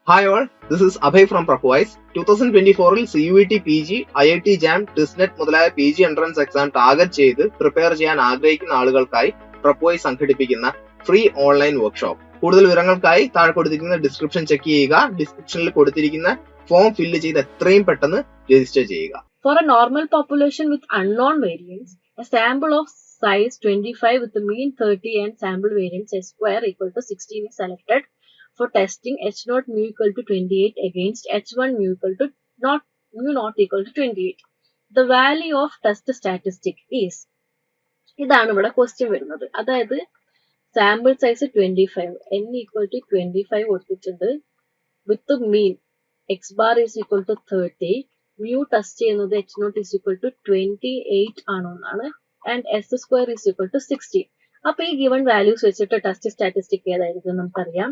Hi all, this is Abhay from Propwise. 2024-ൽ CUET PG, IIT JAM, TISNET മുതലായ PG entrance exam target ചെയ്ത് prepare ചെയ്യാൻ ആഗ്രഹിക്കുന്ന ആളുകൾക്കായി പ്രൊപ്പോയ്സ് സംഘടിപ്പിക്കുന്ന free online workshop. കൂടുതൽ വിവരങ്ങൾക്കായി താഴെ കൊടുത്തിരിക്കുന്ന ഡിസ്ക്രിപ്ഷൻ ചെക്ക് ചെയ്യുക. ഡിസ്ക്രിപ്ഷനിൽ കൊടുത്തിരിക്കുന്ന ഫോം ഫില്ല് ചെയ്ത് എത്രയും പെട്ടെന്ന് രജിസ്റ്റർ ചെയ്യുക. For a normal population with unknown variants, a sample of size 25 with the mean 30 and sample variance S square equal to 16 is selected for testing H0 mu equal to 28 against H1 mu equal to mu not equal to 28. The value of test statistic is ഇതാണ് ഇവിടെ question വരുന്നത്. അതായത് sample size 25, n equal to 25 കൊടുത്തിട്ടുണ്ട്. With mean X bar is equal to 30, mu test ചെയ്യുന്നത് H0 is equal to 28 ആണെന്നാണ്, and S square is equal to 16. അപ്പൊ ഈ given values വെച്ചിട്ട് ടെസ്റ്റ് സ്റ്റാറ്റിസ്റ്റിക് ഏതായിരിക്കും നമുക്കറിയാം.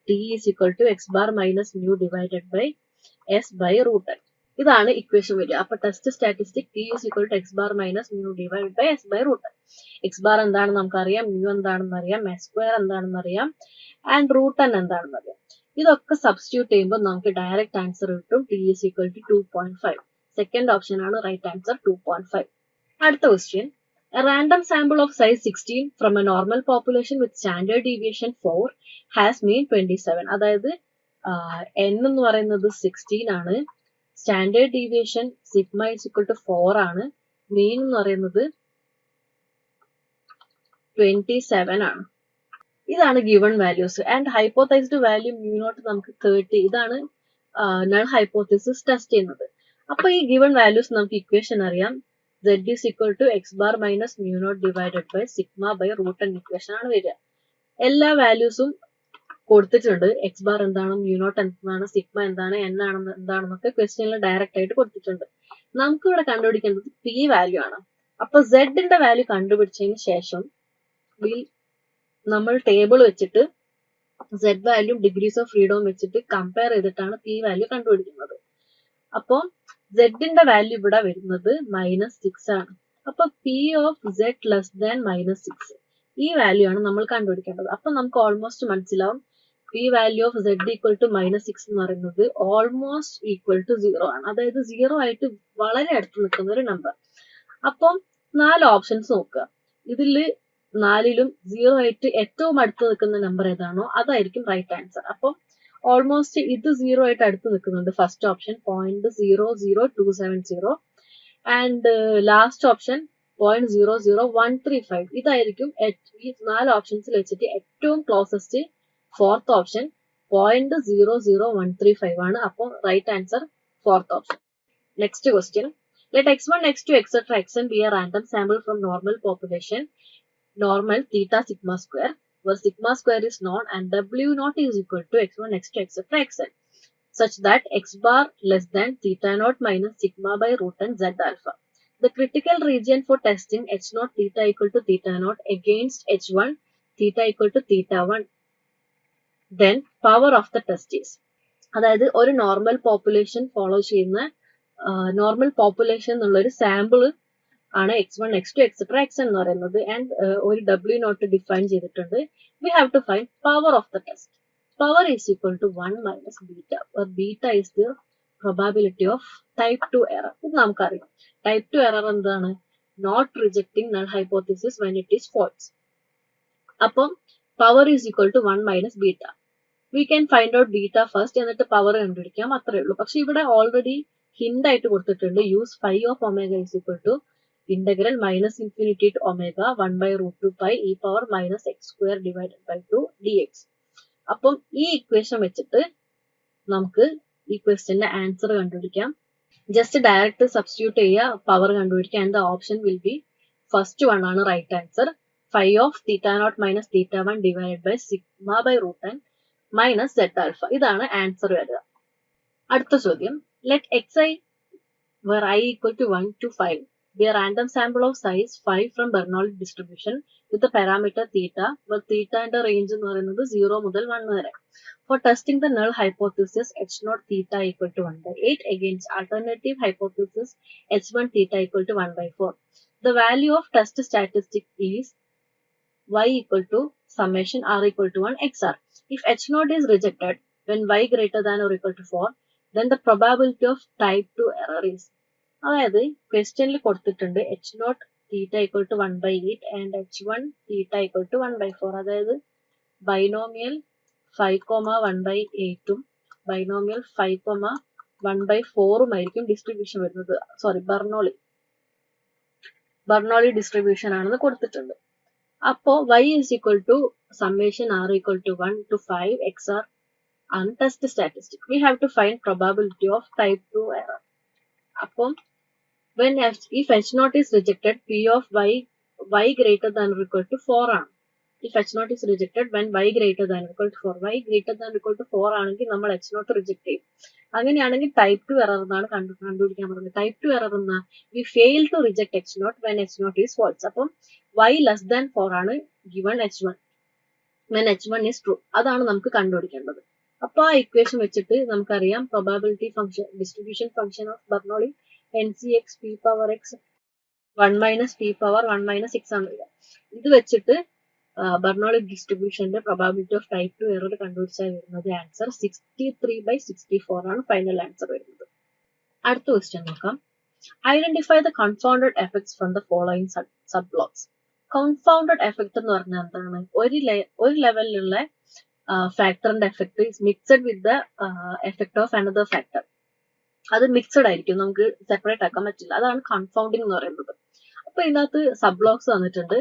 T is equal to X bar minus mu divided by S by root N. ഇതാണ് equation വരിക. അപ്പൊ test statistic T is equal to X bar minus mu divide by S by root N. X bar എന്താണെന്ന് നമുക്കറിയാം, mu എന്താണെന്ന് അറിയാം, S square എന്താണെന്ന് അറിയാം, and root N എന്താണെന്ന് അറിയാം. ഇതൊക്കെ സബ്സ്റ്റിറ്റ്യൂട്ട് ചെയ്യുമ്പോൾ നമുക്ക് ഡയറക്റ്റ് ആൻസർ കിട്ടും. T is equal to 2.5. Second option ആണ് റൈറ്റ് ആൻസർ 2.5. അടുത്ത question. A random sample of size 16 from a normal population with standard deviation 4 has mean 27. അതായത് n എന്ന് പറയുന്നത് 16 ആണ്, standard deviation sigma is equal to 4 ആണ്, മീൻ എന്ന് പറയുന്നത് 27 ആണ്. ഇതാണ് given values. And hypothesized value mu naught നമുക്ക് 30. ഇതാണ് നൾ ഹൈപ്പോത്തസിസ് ടെസ്റ്റ് ചെയ്യുന്നത്. അപ്പൊ ഈ ഗിവൺ വാല്യൂസ് നമുക്ക് ഇക്വേഷൻ അറിയാം. Z is equal to x bar minus mu naught divided by sigma by root n equation ആണ് വരിക. എല്ലാ വാല്യൂസും കൊടുത്തിട്ടുണ്ട്. എക്സ് ബാർ എന്താണ്, മ്യൂ നോട്ട് എന്താണ്, സിഗ്മ എന്താണ്, n ആണെന്ന് എന്താണെന്നൊക്കെ ക്വസ്റ്റ്യനിൽ ഡയറക്റ്റ് ആയിട്ട് കൊടുത്തിട്ടുണ്ട്. നമുക്ക് ഇവിടെ കണ്ടുപിടിക്കേണ്ടത് പി വാല്യൂ ആണ്. അപ്പൊ സെഡിന്റെ വാല്യൂ കണ്ടുപിടിച്ചതിന് ശേഷം നമ്മൾ ടേബിൾ വെച്ചിട്ട് Z value degrees of freedom വെച്ചിട്ട് കമ്പയർ ചെയ്തിട്ടാണ് പി വാല്യൂ കണ്ടുപിടിക്കുന്നത്. അപ്പൊ സെഡിന്റെ വാല്യൂ ഇവിടെ വരുന്നത് -6 ആണ്. അപ്പൊ P of Z less than -6, ഈ വാല്യൂ ആണ് നമ്മൾ കണ്ടുപിടിക്കേണ്ടത്. അപ്പൊ നമുക്ക് ഓൾമോസ്റ്റ് മനസ്സിലാവും P value of Z equal to -6 എന്ന് പറയുന്നത് ഓൾമോസ്റ്റ് ഈക്വൽ ടു 0 ആണ്. അതായത് 0 ആയിട്ട് വളരെ അടുത്ത് നിൽക്കുന്ന ഒരു നമ്പർ. അപ്പം 4 ഓപ്ഷൻസ് നോക്കുക. ഇതില് 4ലും 0 ആയിട്ട് ഏറ്റവും അടുത്ത് നിൽക്കുന്ന നമ്പർ ഏതാണോ അതായിരിക്കും റൈറ്റ് ആൻസർ. അപ്പം ഓൾമോസ്റ്റ് ഇത് 0 ആയിട്ട് അടുത്ത് നിൽക്കുന്നുണ്ട്. First option 0.00270 and last option 0.00135. ഇതായിരിക്കും ഈ 4 ഓപ്ഷൻസിൽ വെച്ചിട്ട് ഏറ്റവും ക്ലോസസ്റ്റ് ഫോർത്ത് ഓപ്ഷൻ 0.00135 ആണ്. അപ്പോൾ right answer fourth option. Next question. Let x1, x2, etc. xn be a random sample from normal population, normal theta sigma square, where sigma square is known and w naught is equal to x1, x2, etc. xn, such that x bar less than theta naught minus sigma by root n z alpha. The critical region for testing h naught theta equal to theta naught against h1 theta equal to theta 1. Then power of the test is. അതായത് ഒരു normal population follow ചെയ്യുന്ന normal population എന്നുള്ള ഒരു sample ആണ് x1, x2, etc. xn എന്ന് പറയുന്നത്. And ഒരു w naught define ചെയ്തിട്ടുണ്ട്. We have to find power of the test. Power is equal to 1 minus beta, beta is the probability of type 2 error. ഇത് നമുക്കറിയാം. Type 2 error എന്താണ്? Not rejecting null hypothesis when it is false. അപ്പം power is equal to 1 minus beta. We can find out beta first, എന്നിട്ട് power കണ്ടുപിടിക്കാം, അത്രേ ഉള്ളൂ. പക്ഷെ ഇവിടെ ഓൾറെഡി ഹിന്റ് ആയിട്ട് കൊടുത്തിട്ടുണ്ട്. Use phi of omega is equal to integral -infinity to omega 1 by root 2 pi e power minus x square divided by 2 dx. അപ്പം ഈ ഇക്വേഷൻ വെച്ചിട്ട് നമുക്ക് ഈ ക്വസ്റ്റ്യന്റെ ആൻസർ കണ്ടുപിടിക്കാം. ജസ്റ്റ് ഡയറക്റ്റ് സബ്സ്റ്റിറ്റ്യൂട്ട് ചെയ്യുക, പവർ കണ്ടുപിടിക്കുക. And the option will be first one ആണ് right answer. Phi of theta naught minus theta 1 divide by sigma by root n minus Z alpha. ഇതാണ് ആൻസർ വരിക. അടുത്ത ചോദ്യം. Let xi where I equal to 1 to 5 be a random sample of size 5 from Bernoulli distribution with the parameter theta, where theta and the range എന്ന് പറയുന്നത് 0 മുതൽ 1 വരെ. For testing the null hypothesis h0 theta equal to 1 by 8 against alternative hypothesis h1 theta equal to 1 by 4. The value of test statistic is y equal to summation r equal to 1 xr. If h0 is rejected, when y greater than or equal to 4, then the probability of type 2 error is. അതായത് ക്വസ്റ്റ്യനിൽ കൊടുത്തിട്ടുണ്ട് h0 theta equal to 1 by 8 and h1 theta equal to 1 by 4. അതായത് binomial 5,1 by 8 ഉം binomial 5,1 by 4 ഉം ആയിരിക്കും distribution വരുന്നത്. Sorry, Bernoulli distribution ആണെന്ന് കൊടുത്തിട്ടുണ്ട്. അപ്പോ y is equal to summation r equal to 1 to 5 xr untest statistic. We have to find probability of type 2 error. അപ്പം when if h0 is rejected, p of y greater than or equal to 4 ആണ്. If h0 is rejected when y greater than or equal to 4, y greater than or equal to 4 ആണെങ്കിൽ നമ്മൾ h0 reject ചെയ്യും. അങ്ങനെയാണെങ്കിൽ type 2 error എന്നാണ് കണ്ടുപിടിക്കാൻ പറയുന്നത്. type 2 error എന്നാ we fail to reject h0 when h0 is false. അപ്പം y less than 4 ആണ് given h1 when h1 is true. അതാണ് നമുക്ക് കണ്ടുപിടിക്കേണ്ടത്. അപ്പോൾ ആ ഇക്വേഷൻ വെച്ചിട്ട് നമുക്കറിയാം probability function distribution function of Bernoulli NCX p power x 1 minus p power 1 minus 6 ആണ് വരിക. ഇത് വെച്ചിട്ട് Bernoulli ഡിസ്ട്രിബ്യൂഷന്റെ probability of type 2 error കണ്ടുപിടിച്ചാൽ വരുന്നത് ആൻസർ 63/64 ആണ് ഫൈനൽ ആൻസർ വരുന്നത്. അടുത്ത ക്വസ്റ്റ്യൻ നോക്കാം. Identify the confounded effects from the following sub blocks. Confounded effect എന്ന് പറഞ്ഞാൽ എന്താണ്? ഒരു ലെവലിലുള്ള ഫാക്ടറിന്റെ effect is mixed with the effect of another factor. അത് മിക്സഡ് ആയിരിക്കും, നമുക്ക് സെപ്പറേറ്റ് ആക്കാൻ പറ്റില്ല. അതാണ് കൺഫൗണ്ടിങ് എന്ന് പറയുന്നത്. അപ്പൊ ഇതിനകത്ത് സബ് ബ്ലോക്സ് തന്നിട്ടുണ്ട്.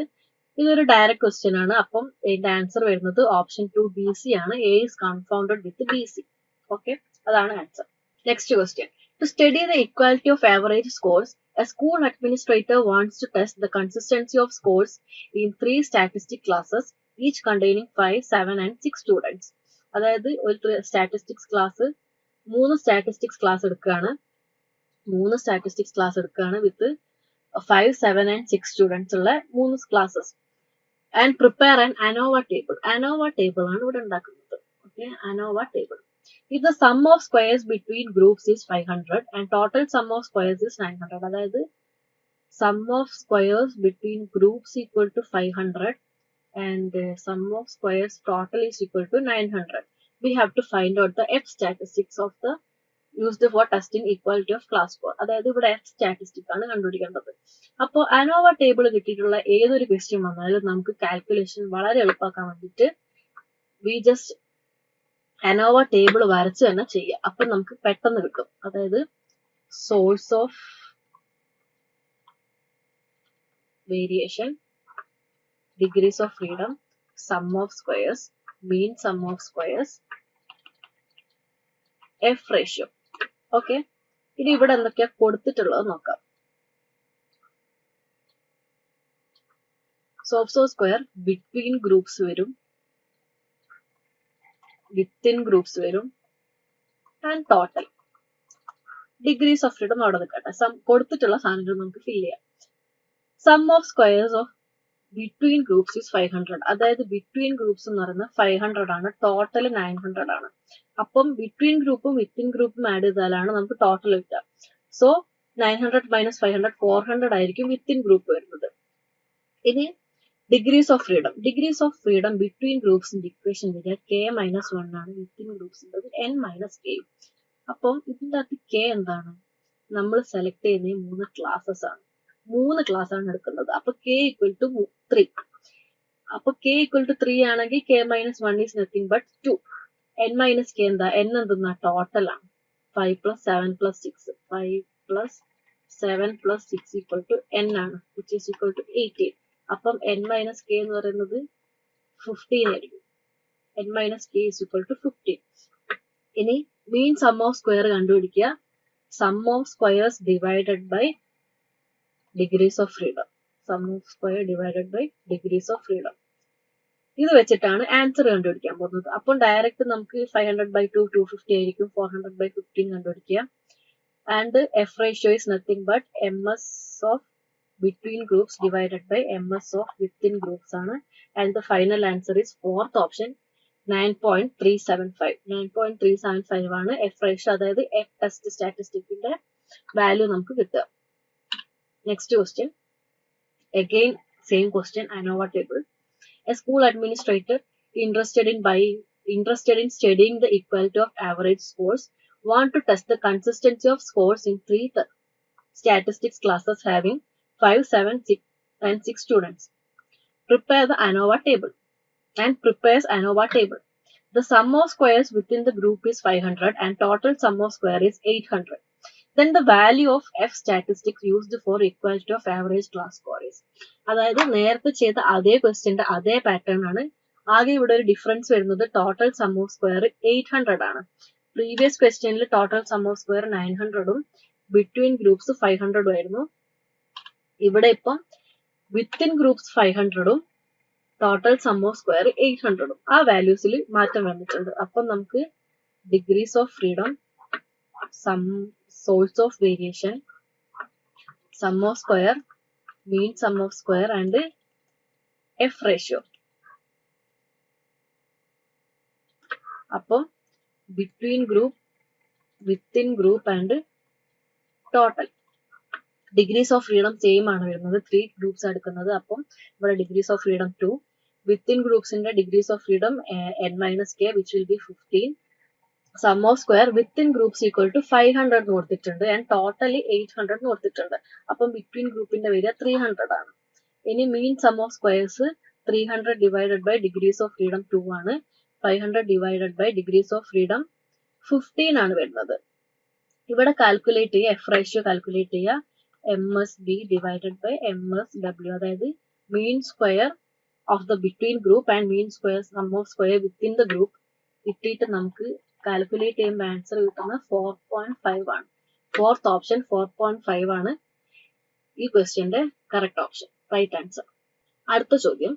ഇതൊരു ഡയറക്റ്റ് ക്വസ്റ്റ്യൻ ആണ്. അപ്പം ഇതിന്റെ ആൻസർ വരുന്നത് ഓപ്ഷൻ 2 BC ആണ്. A is confounded with BC. Okay, അതാണ് answer. Next question. To study the equality of average scores, a school administrator wants to test the consistency of scores in 3 statistic classes, each containing 5, 7 and 6 students. അതായത് ഒരു statistics class 3 statistics class എടുക്കുകയാണ് വിത്ത് 5, 7 and 6 students ഉള്ള 3 classes. And prepare an ANOVA table. ANOVA table ആണ് ഇവിടെ ഉണ്ടാക്കുന്നത്. Okay, ANOVA table. If the sum of squares between groups is 500 and total sum of squares is 900, അതായത് sum of squares between groups equal to 500 and sum of squares total is equal to 900. We have to find out the F statistics of the used for testing equality of class score. അതായത് ഇവിടെ F statistic ആണ് കണ്ടുപിടിക്കേണ്ടത്. അപ്പോൾ ANOVA table കിട്ടിയിട്ടുള്ള ഏതൊരു question വന്നാലും നമുക്ക് calculation വളരെ എളുപ്പമാക്കാൻ വേണ്ടിയിട്ട് we just ANOVA ടേബിൾ വരച്ച് തന്നെ ചെയ്യുക. അപ്പൊ നമുക്ക് പെട്ടെന്ന് കിട്ടും. അതായത് source of variation, degrees of freedom, sum of squares, mean sum of squares, F ratio. Okay, ഇനി ഇവിടെ എന്തൊക്കെയാ കൊടുത്തിട്ടുള്ളത് നോക്കാം. Source of square between groups വരും, വിത്തിൻ ഗ്രൂപ്പ്സ് വരും, and total. Degrees of freedom അവിടെ നിൽക്കട്ടെ. കൊടുത്തിട്ടുള്ള സാധനങ്ങൾ നമുക്ക് ഫിൽ ചെയ്യാം. Sum of squares of between groups is 500. അതായത് ബിറ്റ്വീൻ ഗ്രൂപ്പ്സ് എന്ന് പറയുന്നത് 500 ആണ്, ടോട്ടൽ 900 ആണ്. അപ്പം ബിറ്റ്വീൻ ഗ്രൂപ്പും വിത്തിൻ ഗ്രൂപ്പും ആഡ് ചെയ്താലാണ് നമുക്ക് ടോട്ടൽ കിട്ടുക. സോ 900 - 500 400 ആയിരിക്കും വിത്തിൻ ഗ്രൂപ്പ് വരുന്നത്. ഇനി degrees of freedom. Degrees of freedom between ഗ്രൂപ്പ്സിന്റെ ഇക്വേഷൻ വരിക K-1 ആണ്. വിത്തിൻ ഗ്രൂപ്പ്സിന്റെ N-K. അപ്പം ഇതിന്റെ അകത്ത് K എന്താണ്? നമ്മൾ സെലക്ട് ചെയ്യുന്ന 3 ക്ലാസ്സസ് ആണ്. 3 ക്ലാസ് ആണ് എടുക്കുന്നത്. അപ്പൊ K = 3. അപ്പൊ K = 3 ആണെങ്കിൽ K-1 is nothing but 2. N-K എന്താ? N എന്തെന്നാ? ടോട്ടൽ ആണ്. 5 + 7 + 6. 5 + 7 + 6 = N ആണ്, which is equal to 18. അപ്പം N-K എന്ന് പറയുന്നത് 15 ആയിരിക്കും. N-K is equal to 15. ഇനി മീൻ സം ഓഫ് സ്ക്വയർ കണ്ടുപിടിക്കുക. Sum of squares divided by degrees of freedom. Sum of square divided by degrees of freedom. ഇത് വെച്ചിട്ടാണ് ആൻസർ കണ്ടുപിടിക്കാൻ പോകുന്നത്. അപ്പോൾ ഡയറക്റ്റ് നമുക്ക് 500/2 250 ആയിരിക്കും. 400/15 കണ്ടുപിടിക്കുക. And F ratio is nothing but MS of between groups divided by MS of within groups ആണ്. And the final answer is fourth option 9.375. 9.375 ആണ് എഫ് റേഷ്യോ, അതായത് എഫ് ടെസ്റ്റ് സ്റ്റാറ്റിസ്റ്റിക്കിന്റെ വാല്യൂ നമുക്ക് കിട്ടുക. Next question, again same question, ANOVA table. A school administrator interested in buying interested in studying the equality of average scores want to test the consistency of scores in 3 statistics classes having 5, 7, 6 and 6 students. Prepare the ANOVA table and prepares ANOVA table. The sum of squares within the group is 500 and total sum of square is 800. Then the value of F statistics used for equality of average class score is. അതായത് നേരത്തെ ചെയ്ത അതേ ക്വസ്റ്റ്യന്റെ അതേ pattern ആണ്. ആകെ ഇവിടെ ഒരു difference വരുന്നത് ടോട്ടൽ സം ഓഫ് സ്ക്വയർ 800 ആണ്. പ്രീവിയസ് ക്വസ്റ്റ്യനിൽ ടോട്ടൽ സം ഓഫ് സ്ക്വയർ 900ഉം ബിറ്റ്വീൻ ഗ്രൂപ്പ്സ് 500ഉം ആയിരുന്നു. ഇവിടെ ഇപ്പം വിത്തിൻ ഗ്രൂപ്പ്സ് 500ഉം ടോട്ടൽ സം ഓഫ് സ്ക്വയർ 800ഉം ആ വാല്യൂസിൽ മാറ്റം വന്നിട്ടുണ്ട്. അപ്പം നമുക്ക് degrees of freedom, sum source of variation, sum of square, mean sum of square and F ratio. അപ്പം between group, within group and total. Degrees of freedom same ആണ് വരുന്നത്. 3 groups എടുക്കുന്നത്. അപ്പം ഇവിടെ degrees of freedom 2. Within groups ന്റെ degrees of freedom n minus k which will be 15. Sum of square within groups equal to 500 കൊടുത്തിട്ടുണ്ട് and totally 800 കൊടുത്തിട്ടുണ്ട്. അപ്പം between ഗ്രൂപ്പിന്റെ വരിക 300 ആണ്. ഇനി mean sum of squares 300 divided by degrees of freedom 2 ആണ്. 500 divided by degrees of freedom 15 ആണ് വരുന്നത്. ഇവിടെ കാൽക്കുലേറ്റ് ചെയ്യുക, F ratio കാൽക്കുലേറ്റ് ചെയ്യുക, MSB divided by MSW, അതായത് mean square of the between group and mean square sum of square within the group ഇട്ടിട്ട് നമുക്ക് calculate ചെയ്യുമ്പോൾ ആൻസർ കിട്ടുന്നത് 4.5 ആണ്. ഫോർത്ത് ഓപ്ഷൻ 4.5 ആണ് ഈ ക്വസ്റ്റ്യന്റെ കറക്റ്റ് ഓപ്ഷൻ, റൈറ്റ് ആൻസർ. അടുത്ത ചോദ്യം,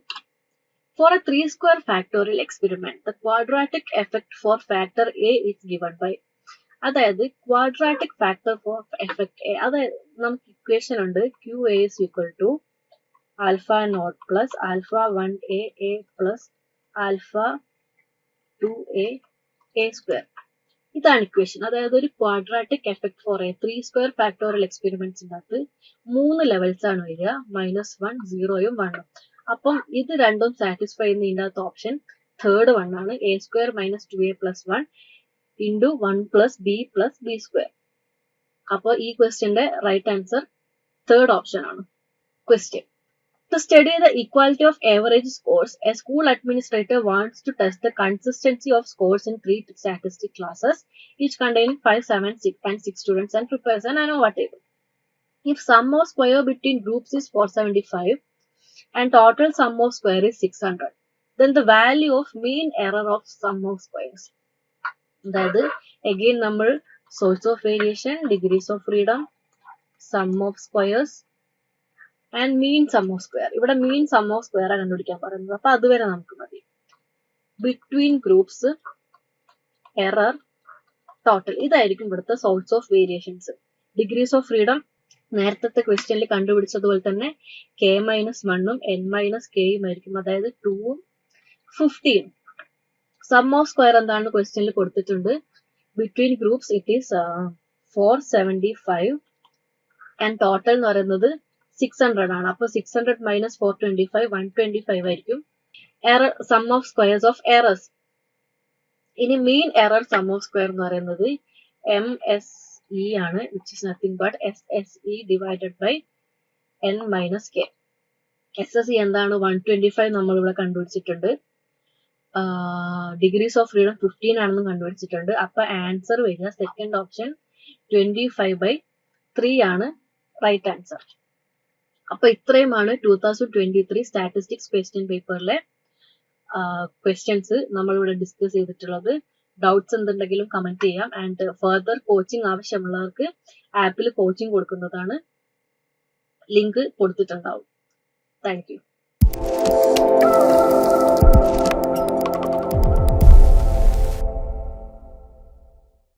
four A 3 square factorial experiment the quadratic effect for factor a is given by. അതായത് quadratic factor for effect A, അതായത് നമുക്ക് ഇക്വേഷൻ ഉണ്ട് QA is equal to alpha naught plus alpha 1a a plus alpha 2a a square. ഇതാണ് equation. അതായത് ഒരു quadratic effect for A 3 square factorial എക്സ്പെരിമെന്റ്സിന്റെ അകത്ത് 3 levels ആണ് വരിക, -1, 0യും 1ഉം. അപ്പം ഇത് രണ്ടും സാറ്റിസ്ഫൈ ചെയ്യുന്നതിന്റെ അകത്ത് ഓപ്ഷൻ തേർഡ് 1 ആണ്. a square minus 2a plus 1 into 1 plus b plus b square. അപ്പോൾ ഈ ക്വസ്റ്റ്യന്റെ റൈറ്റ് ആൻസർ തേർഡ് ഓപ്ഷൻ ആണ്. Question, to study the equality of average scores, a school administrator wants to test the consistency of scores in 3 statistic classes, each containing 5, 7, 6 and 6 students, and prepares an ANOVA table. If sum of square between groups is 475 and total sum of square is 600, then the value of mean error of sum of squares. അതായത് again നമ്മൾ source of variation, degrees of freedom, sum of squares and mean sum of square. ഇവിടെ mean sum of square ആണ് കണ്ടുപിടിക്കാൻ പറയുന്നത്. അപ്പൊ അതുവരെ നമുക്ക് മതി. Between groups, error, total, ഇതായിരിക്കും ഇവിടുത്തെ source of variations. Degrees of freedom നേരത്തെ ക്വസ്റ്റ്യനിൽ കണ്ടുപിടിച്ചതുപോലെ തന്നെ k-1ഉം n-kയും ആയിരിക്കും, അതായത് 2ഉം 15. സം ഓഫ് സ്ക്വയർ എന്താണ് ക്വസ്റ്റ്യനിൽ കൊടുത്തിട്ടുണ്ട്. Between groups it is 475 and total എന്ന് പറയുന്നത് 600 ആണ്. അപ്പൊ 600 minus 425 125 ആയിരിക്കും. Error sum of squares of errors. ഇനി mean error sum of square എന്ന് പറയുന്നത് MSE ആണ്, which is nothing but SSE divided by n minus k. SSE എന്താണ് 125 നമ്മൾ ഇവിടെ കണ്ടുപിടിച്ചിട്ടുണ്ട്. ഡിഗ്രീസ് ഓഫ് ഫ്രീഡം 15 ആണെന്ന് കണ്ടുപിടിച്ചിട്ടുണ്ട്. അപ്പൊ ആൻസർ വരിക സെക്കൻഡ് ഓപ്ഷൻ 25/3 ആണ് റൈറ്റ് ആൻസർ. അപ്പൊ ഇത്രയുമാണ് 2023 സ്റ്റാറ്റിസ്റ്റിക്സ് ക്വസ്റ്റ്യൻ പേപ്പറിലെ ക്വസ്റ്റ്യൻസ് നമ്മളിവിടെ ഡിസ്കസ് ചെയ്തിട്ടുള്ളത്. ഡൗട്ട്സ് എന്തുണ്ടെങ്കിലും കമന്റ് ചെയ്യാം. ആൻഡ് ഫർദർ കോച്ചിങ് ആവശ്യമുള്ളവർക്ക് ആപ്പിൽ കോച്ചിങ് കൊടുക്കുന്നതാണ്. ലിങ്ക് കൊടുത്തിട്ടുണ്ടാവും. Thank U.